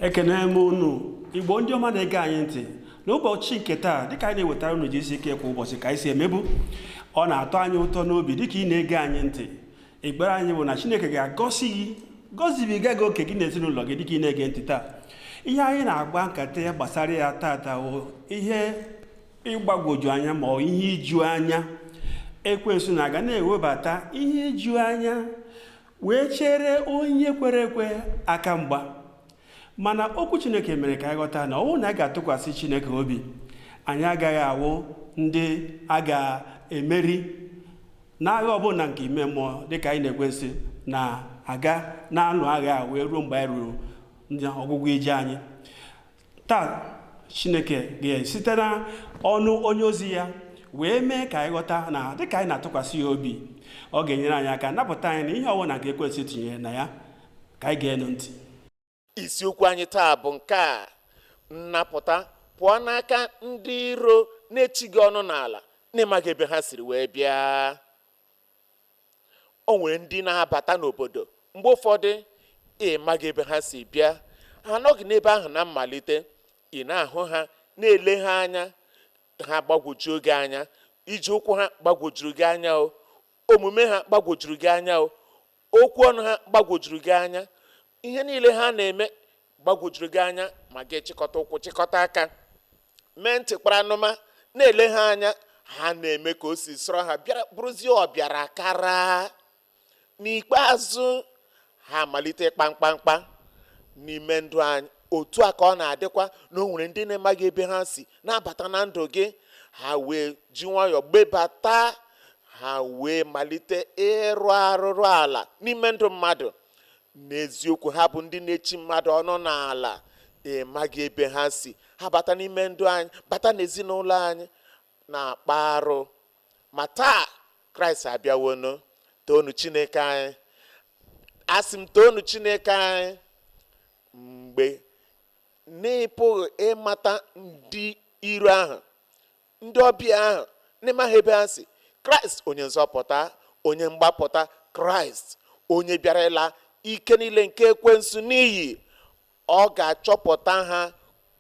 Ekene m unu Igbo ndị ọma na-ege anyị ntị n'ụbọchị nke taa dịka anyị na-ewetara unu GCK kwa ụbọchị ka anyị si emebu ọ na-atọ anyị ụtọ n'obi dịka ị na-ege anyị ntị. Ekpere anyị bụ na Chineke ga-agọzi gị gọzibiga gị oke gị na ezinụlọ gị dịka ị na-ege ntị taa. Ihe anyị na-agba nkata ya gbasara ya tata bụ ihe ịgbagwoju anya ma ọ ihe iju anya. Ekwensu na-aga na-ewebata ihe iju anya wee chere onye kwere ekwe aka mgba. Mana okwu Chineke mere ka anyị ghọta na ọnwụ na a ga-atụkwasị Chineke obi, anyị agaghị awụ ndị a ga-emeri n'agha ọbụla nke ime mmụọ dịka anyị na-ekwensị na-aga na-alụ agha wee ruo mgbe anyị ruru ndị ọgwụgwụ ije anyị. Taa Chineke ga-esite na ọnụ onye ozi ya wee mee ka anyị ghọta na dịka anyị na-atụkwasị ya obi, ọ ga-enyere anyị aka napụta anyị na ihe ọbụla nke ekwensị tinyere na ya. Ka anyị ga-enu ntị. Isiokwu anyị taa bụ nke a: nnapụta pụọ n'aka ndị iro na-echi gị ọnụ n'ala n'ịmaghị ebe ha siri wee bịa. O nwere ndị na-abata n'obodo mgbe ụfọdụ ịmaghị ebe ha si bịa, ha anọghị n'ebe ahụ na mmalite, ị na-ahụ ha na-ele ha anya, ha gbagwojuo gị anya, iji ụkwụ ha gbagwojuru gị anya, omume ha gbagwojuru gị anya, okwu ọnụ ha gbagwojuru gị anya, ihe niile ha na-eme gbagwojuru gị anya. Ma gị chịkọta ụkwụ chịkọta aka mee ntị kpara anụma na-ele ha anya, ha na-eme ka o si sọrọ ha bịara bụrụzie ọbịara kara. N'ikpeazụ ha amalite kpamkpamkpa n'ime ndụ anyị. Otu a ka ọ na-adịkwa na o nwere ndị na-amaghị ebe ha si na-abata na ndụ gị, ha wee ji nwayọọ gbebata, ha wee malite ịrụ arụrụ ala n'ime ndụ mmadụ. N'eziokwu ha bụ ndị na-echi mmadụ ọnụ n'ala, ịmaghị ebe ha si. Ha bata n'ime ndụ anyị, bata n'ezinụlọ anyị na-akpa arụ. Ma taa Kraịst abịawono. Toonu Chineke anyị. Asị m toonu Chineke anyị. Mgbe n'ịpụghị ịmata ndị iro ahụ, ndị ọbịa ahụ n'ịmaghị ebe ha si, Kraịst onye nzọpụta, onye mgbapụta, Kraịst onye bịara ịla ike niile nke ekwensu n'iyi, ọ ga-achọpụta ha,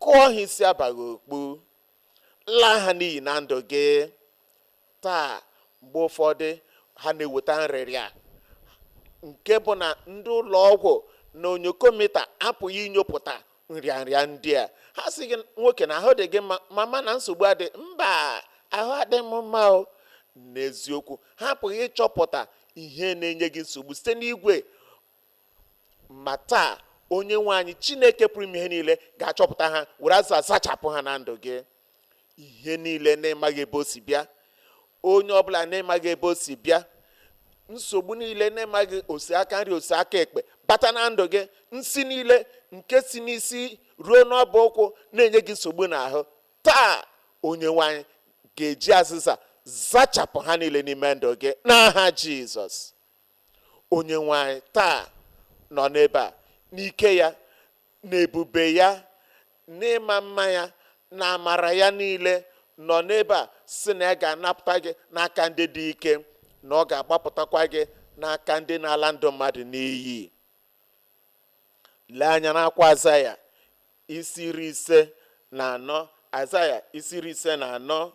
kụọ ha isi abaghị okpu, laa ha n'iyi na ndụ gị. Taa mgbe ụfọdụ ha na-eweta nrịrịa nke bụ na ndị ụlọ ọgwụ na onyokomita apụghị inyopụta nrịanrịa ndị a. Ha sị gị, nwoke na ahụ dị gị mma, mama na nsogbu adị. Mba, ahụ adị m mma o. N'eziokwu ha apụghị ịchọpụta ihe na-enye gị nsogbu site n'igwe. Ma taa onye nwe anyị Chineke pụrụ ime ihe niile ga-achọpụta ha, were azụ zachapụ ha na ndụ gị. Ihe niile na-emaghị ebe o si bịa, onye ọbụla na-emaghị ebe o si bịa, nsogbu niile na-emaghị osi aka nri osi aka ekpe bata na ndụ gị, nsị niile nke si n'isi ruo n'ọbụ ụkwụ na-enye gị nsogbu n'ahụ, taa onye nwe anyị ga-eji azịza zachapụ ha niile n'ime ndụ gị n'aha Jizọs. Onye nwe anyị taa nọ n'ebe a n'ike ya, n'ebube ya, n'ịma mma ya, na amara ya niile, nọ n'ebe a si na ya ga-anapụta gị n'aka ndị dị ike, na ọ ga-agbapụtakwa gị n'aka ndị na-ala ndụ mmadụ n'iyi. Lee anya n'akwụkwọ Azaya isi 54, Azaya isi 54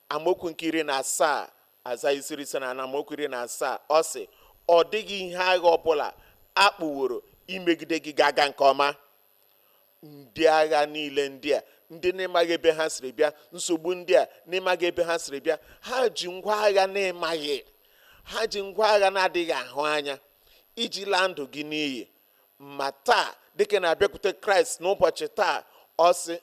amaokwu nke 17. Azaya isi 54 amaokwu 17, ọ sị, ọ dịghị ihe agha ọbụla akpụworo imegide gị ga-aga nke ọma. Ndị agha niile ndị a, ndị na-emaghị ebe ha siri bịa, nsogbu ndị a na-emaghị ebe ha siri bịa, ha ji ngwa agha na-emaghị, ha ji ngwa agha na-adịghị ahụ anya iji laa ndụ gị n'iyi. Ma taa dịka na-abịakwute Kraịst n'ụbọchị taa, ọ sị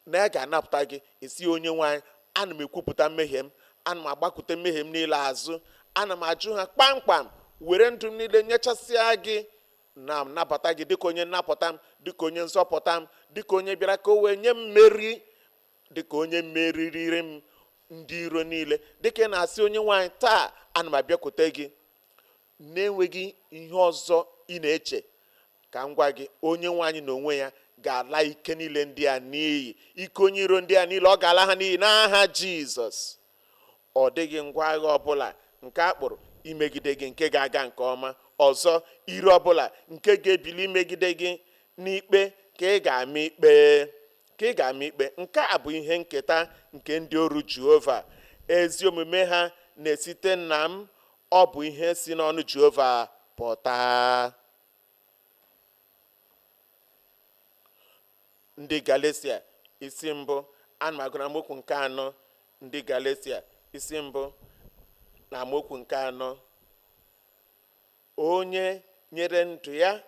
na ya ga-anapụta gị. Esi onye nwanyị, ana m ekwupụta mmehie m, ana m agbakwute mmehie m niile azụ, ana m ajụ ha kpamkpam, were ndụ m niile nyechasịa gị, na nabata gị dịka onye nnapụta m, dịka onye nzọpụta m, dịka onye bịara ka o wee nye m mmeri, dịka onye meriri m ndị iro niile. Dịka na-asị onye nwanyị, taa ana m abịakwute gị na-enweghị ihe ọzọ ị na-eche. Ka m gwa gị, onye nwanyị na onwe ya ga-ala ike niile ndị a n'iyi. Ike onye iro ndị a niile ọ ga-ala ha n'iyi n'aha Jizọs. Ọ dịghị ngwa agha ọbụla nke akpụrụ imegide gị nke ga-aga nke ọma. Ọzọ, ire ọbụla nke ga-ebili imegide gị n'ikpe ka ị ga-ama ikpe, ka ị ga-ama ikpe. Nke a bụ ihe nketa nke ndị oru Jehova. Ezi omume ha na-esite nna m, ọ bụ ihe si n'ọnụ Jehova pụta. Ndị Galatia isi mbụ, ana m agụ na amaokwu nke 4. Ndị Galatia isi mbụ na amaokwu nke 4. Onye nyere ndụ ya,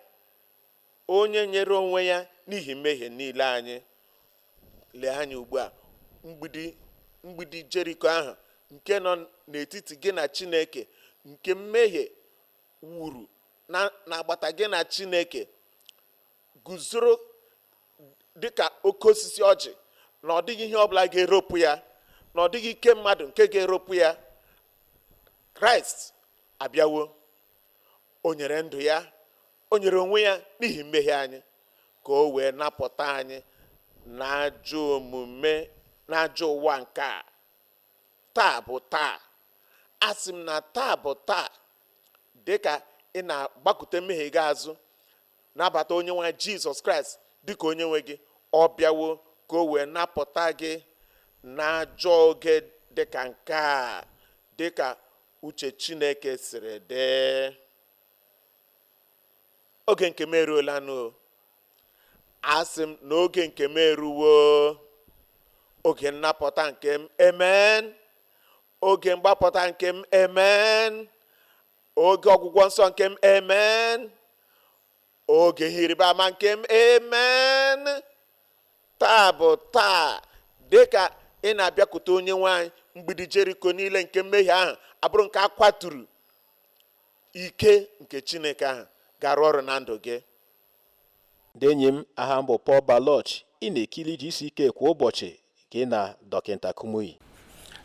onye nyere onwe ya n'ihi mmehie niile anyị. Lee anya ugbu a, mgbidi Jeriko ahụ nke nọ n'etiti gị na Chineke, nke mmehie wuru na-agbata gị na Chineke, guzoro dịka oke osisi ọjị, na ọ dịghị ihe ọbụla ga-eropụ ya, na ọ dịghị ike mmadụ nke ga-eropụ ya. Kraịst abịawo, o nyere ndụ ya, o nyere onwe ya n'ihi mmehie anyị, ka o wee napụta anyị n'ajọ omume, n'ajọ ụwa nke a. Taa bụ taa. Asị m na taa bụ taa. Dịka ị na-agbakute mmehie gị azụ, nabata onye nwe Jizọs Kraịst dịka onye nwe gị, ọ bịawo ka o wee napụta gị n'ajọ oge dịka nke a, dịka uche Chineke siri dị. Oge nke m eruola nụ. Asị m na oge nke m eruwo. Oge nnapụta nke m, amen. Oge mgbapụta nke m, amen. Oge ọgwụgwọ nsọ nke m, amen. Oge ihe ịrịba ama nke m, amen. Taa bụ taa. Dịka ị na-abịakwute onye nwanyị, mgbidi Jeriko niile nke mmehie ahụ abụrụ nke a kwaturu, ike nke Chineke ahụ ga-arụ ọrụ na ndụ gị. Ndị enyi m, aha m bụ Paul Baloch. Ị na-ekiri GCK kwa ụbọchị gị na Dọkịta Kumuyi.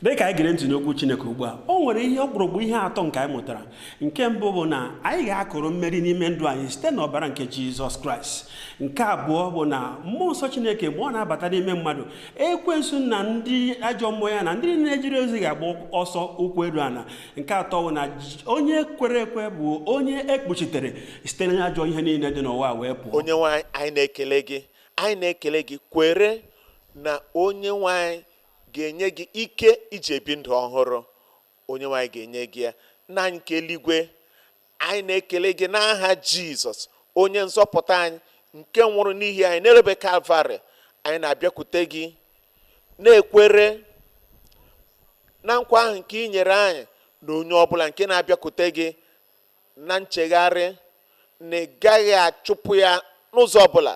Dịka anyị gere ntị n'okwu Chineke ugbu a, o nwere ihe ọkpụrụkpụ ihe atọ nke anyị mụtara. Nke mbụ bụ na anyị ga-akụrụ mmeri n'ime ndụ anyị site n'ọbara nke Jizọs Kraịst. Nke abụọ bụ na mmụọ nsọ Chineke, mgbe ọ na-abata n'ime mmadụ, ekwensu na ndị ajọ mmụọ ya na ndị na-ejere ozi ga-agba ọsọ ụkwụ elu ala. Nke atọ bụ na onye kwere ekwe bụ onye ekpuchitere site na ajọ ihe niile dị n'ụwa wee pụọ. Onye nwanyị, anyị na-ekele gị, anyị na-ekele gị. Kwere na onye nwanyị ga-enye gị ike iji ebi ndụ ọhụrụ. Onye nwanyị ga-enye gị ya. Nna anyị nke eluigwe, anyị na-ekele gị n'aha Jizọs, onye nzọpụta anyị nke nwụrụ n'ihi anyị n'elebe Kalvarị. Anyị na-abịakwute gị na-ekwere na nkwa ahụ nke ị nyere anyị, na onye ọbụla nke na-abịakwute gị na nchegharị, na ị gaghị achụpụ ya n'ụzọ ọbụla.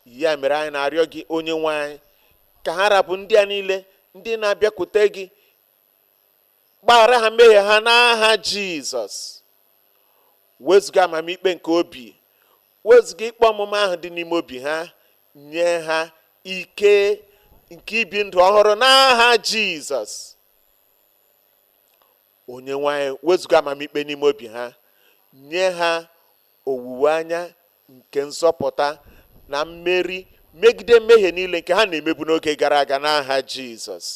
Ya mere anyị na-arịọ gị, onye nwanyị, ka ha rapụ ndị a niile ndị na-abịakwute gị, gbaghara ha mmehie ha n'aha Jizọs. Wezuga amamikpe nke obi, wezuga ikpe ọmụma ahụ dị n'ime obi ha, nye ha ike nke ibi ndụ ọhụrụ n'aha Jizọs. Onye nwanyị, wezuga amamikpe n'ime obi ha, nye ha owuwe anya nke nzọpụta na mmeri megide mmehie niile nke ha na-emebu n'oge gara aga n'aha Jizọs.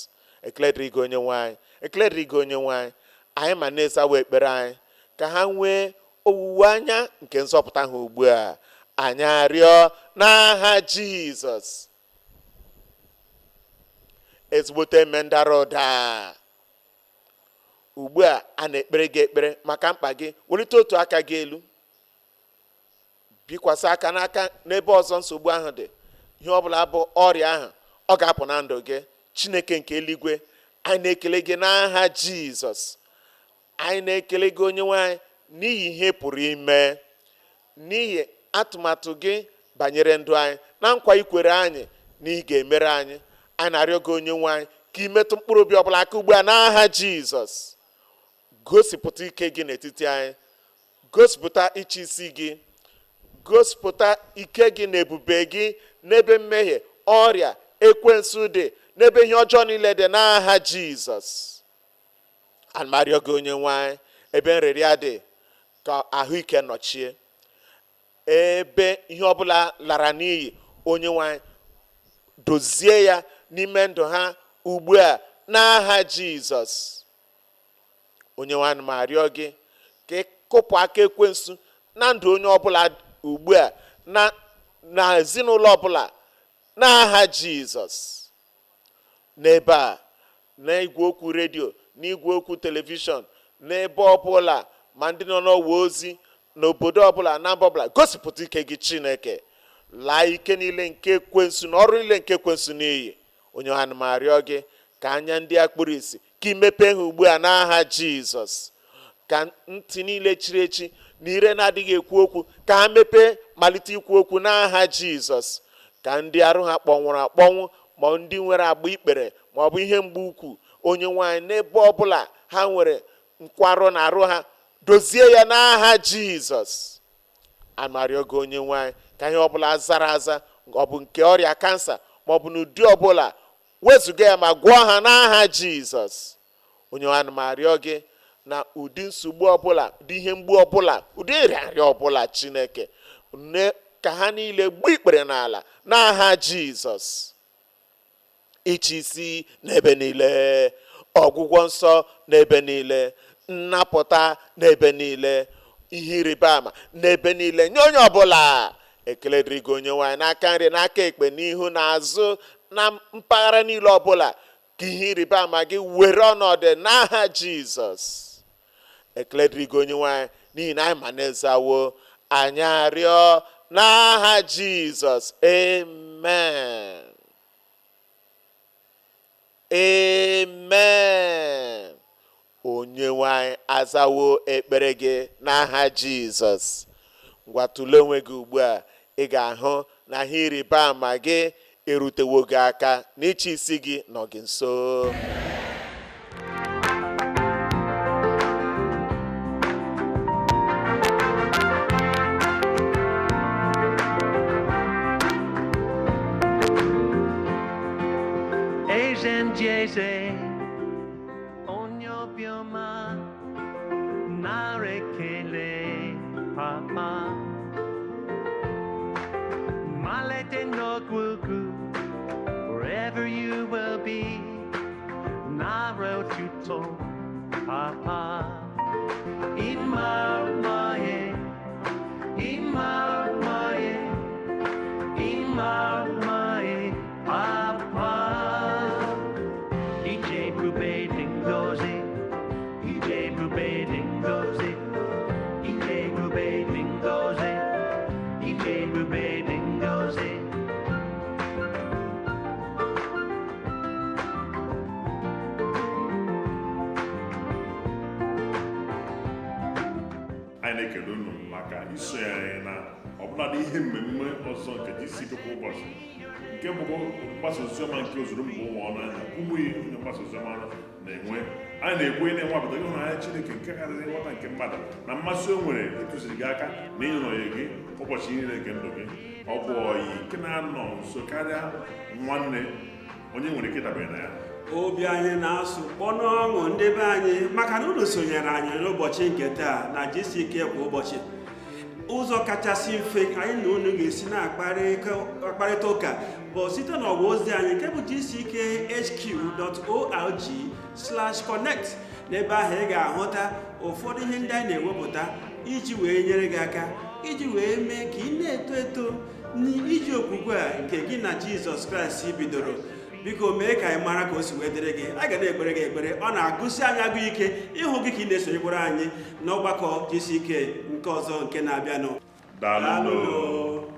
Ekele dịrị gị onye nwanyị, ekele dịrị gị onye nwanyị. Anyị ma na-ezawa ekpere anyị ka ha nwee owuwe anya nke nzọpụta ha ugbu a. Anyị arịọ n'aha Jizọs. Ezigbote emendara ụda. Ugbu a na-ekpere gị ekpere maka mkpa gị. Welite otu aka gị elu, bikwasị aka n'aka n'ebe ọzọ nsogbu ahụ dị. Ihe ọbụla bụ ọrịa ahụ, ọ ga-apụ na ndụ gị. Chineke nke eluigwe, anyị na-ekele gị n'aha Jizọs. Anyị na-ekele gị onye nwanyị n'ihi ihe pụrụ ime, n'ihi atụmatụ gị banyere ndụ anyị, na nkwa ikwere anyị na ị ga-emere anyị. Anyị na-arịọ gị onye nwanyị ka imetụ mkpụrụ obi ọbụla aka ugbu a n'aha Jizọs. Gosipụta ike gị n'etiti anyị, gosipụta ịchị isi gị, gosipụta ike gị na ebube gị n'ebe mmehie, ọrịa, ekwensu dị, n'ebe ihe ọjọọ niile dị n'aha Jizọs. Ana m arịọ gị onye nwanyị, ebe nrịrịa dị, ka ahụike nọchie. Ebe ihe ọbụla lara n'iyi, onye nwanyị, dozie ya n'ime ndụ ha ugbu a n'aha Jizọs. Onye nwanyị, ma arịọ gị ka ịkụpụ aka ekwensu na ndụ onye ọbụla ugbu a, na na ezinụlọ ọbụla n'aha Jizọs. N'ebe a, n'igwe okwu redio, n'igwe okwu telivishọn, n'ebe ọbụla ma ndị nọ n'ọwa ozi n'obodo ọbụla na mba ọbụla, gosipụta ike gị Chineke. Laa ike niile nke ekwensu na ọrụ niile nke ekwensu n'iyi. Onye ha ma arịọ gị ka anya ndị a kpụrụ isi ka imepe ha ugbu a n'aha Jizọs. Ka ntị niile chiri echi na ire na-adịghị ekwu okwu ka ha mepee malite ikwu okwu n'aha Jizọs. Ka ndị arụ ha kpọnwụrụ akpọnwụ ma ndị nwere agba ikpere ma ọ bụ ihe mgbu ukwu, onye nwanyị n'ebe ọbụla ha nwere nkwarụ na arụ ha, dozie ya n'aha Jizọs. Amarịọ gị onye nwanyị ka ihe ọbụla zara aza, ọ bụ nke ọrịa kansa ma ọ bụ n'ụdị ọbụla, wezụga ya ma gwọọ ha n'aha Jizọs. Onye nwanyị marịọ gị na ụdị nsogbu ọbụla, ụdị ihe mgbu ọbụla, ụdị nrịanrịa ọbụla Chineke, ka ha niile gbuo ikpere n'ala n'aha Jizọs. Ịchị isi n'ebe niile, ọgwụgwọ nsọ n'ebe niile, nnapụta n'ebe niile, ihe ịrịba ama n'ebe niile nye onye ọbụla. Ekele dịrị gị onye nwanyị, n'aka nri n'aka ekpe, n'ihu na azụ, na mpaghara niile ọbụla, ka ihe ịrịba ama gị were ọnọdụ n'aha Jizọs. Ekele dịrị gị onye nwanyị, n'ihi na anyị ma na-ezawo, anyị arịọ n'aha Jizọs. Amen. Amen. Onye nwanyị azawo ekpere gị n'aha Jizọs. Ngwa tụlee onwe gị ugbu a, ị ga-ahụ na ihe ịrịba ama gị erutewo gị aka n'ịchị isi gị nọ gị nso. Jeze onye obiọma nara ekele papa, malete n'ọgwụgwụ wherever you will be, nara otuto papa. Ịma mma ya, ịma mma ya, ịma mma ya papa. Anyị na-ekele unu maka iso anyị na ọbụladị ihe mmemme ọzọ nke GCK kwa ụbọchị, nke bụ mgbasa oziọma nke ozuru mba ụwa ọnụ anya Kumuyi onye mgbasa oziọma na-enwe. Anyị na-ekwu ị na-enwapụta ịhụnanya Chineke nke karịrị nghọta nke mmadụ na mmasị o nwere ịtụziri gị aka na ịnọnye gị ụbọchị niile nke ndụ gị. Ọ bụ ọyị nke na-anọ nso karịa nwanne onye nwere ike dabere na ya. Obi anyị na-asụ kpọnụ ọṅụ ndị be anyị maka na unu sonyere anyị n'ụbọchị nke taa na GCK kwa ụbọchị. Ụzọ kachasị mfe anyị na unu ga-esi na-akparịta ụka bụ site n'ọwa ozi anyị nke bụ gckhq.org/connect. N'ebe ahụ ị ga-ahụta ụfọdụ ihe ndị anyị na-ewepụta iji wee nyere gị aka, iji wee mee ka ị na-eto eto n'iji okwukwe a nke gị na Jizọs Kraịst bidoro. Biko mee ka anyị mara ka o si wee dịrị gị. A ga na-ekpere gị ekpere, ọ na-agụsi anyị agụ ike ịhụ gị ka ị na-esonyekwara anyị n'ọgbakọ GCK nke ọzọ nke na-abịanụ. Daalụ.